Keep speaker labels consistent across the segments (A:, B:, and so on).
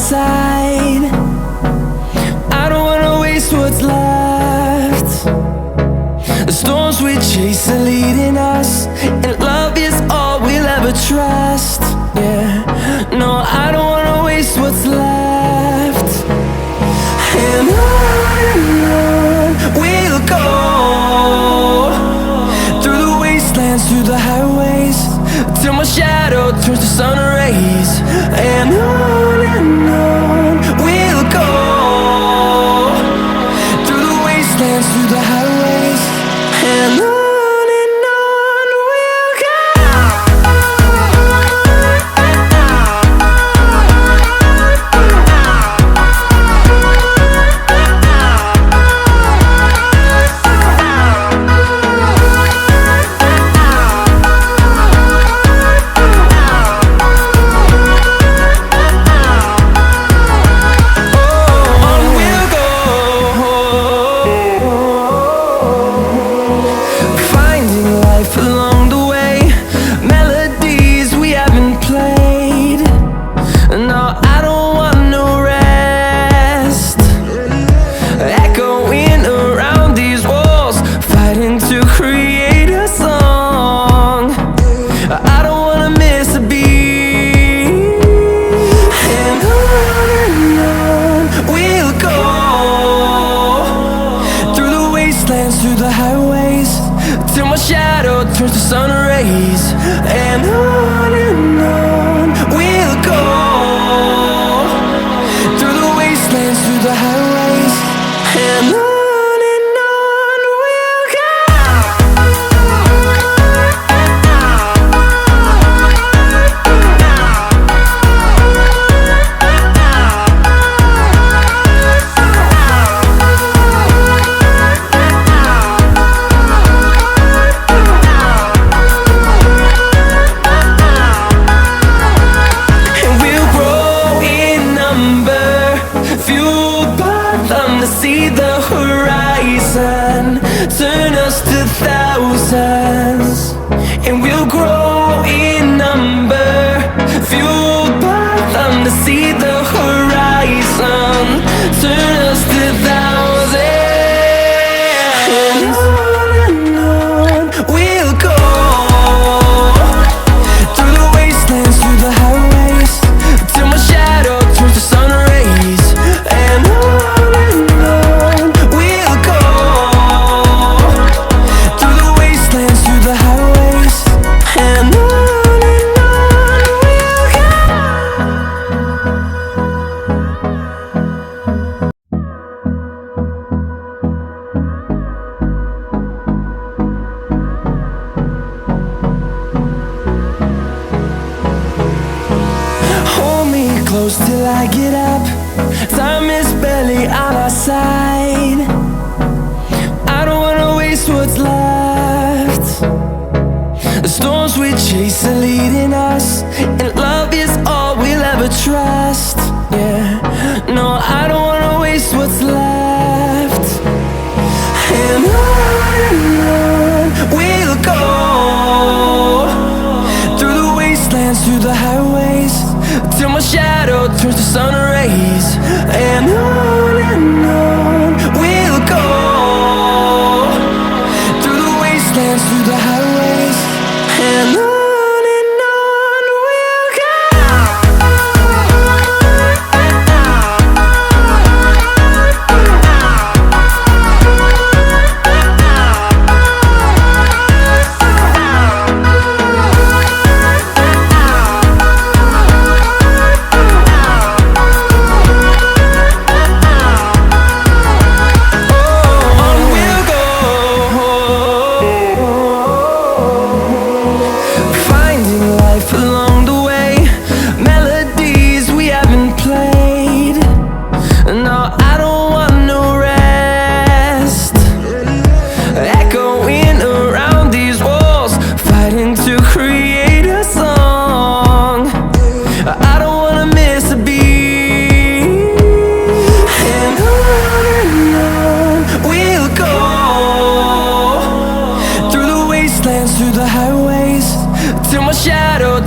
A: side. I don't wanna waste what's left. The storms we chase are leading us, and love is all we'll ever trust. Yeah, no, I don't wanna waste what's left. And on we'll go, through the wastelands, through the highways, till my shadow turns to sun rays. And on we'll go, through the wastelands, through the highways, and on. Through the highways, till my shadow turns to sun rays. And on we'll go, through the wastelands, through the highways, and on. See the horizon turn us to thousands, and we'll grow in number, fueled by them to see the horizon turn us to thousands. And on we'll go, through the wastelands, through the highways, till my shadow turns to sun rays. And on close till I get up. Time is barely on our side. I don't wanna waste what's left. The storms we chase are leading us, and love is all we'll ever trust. Yeah, no, I don't wanna waste what's left. And on we'll go, through the wastelands, through the highways, till my shadow turns to sun rays. And on we'll go, through the wastelands, through the highways, and on.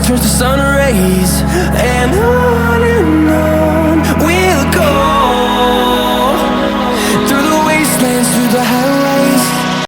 A: turns to sun rays, and on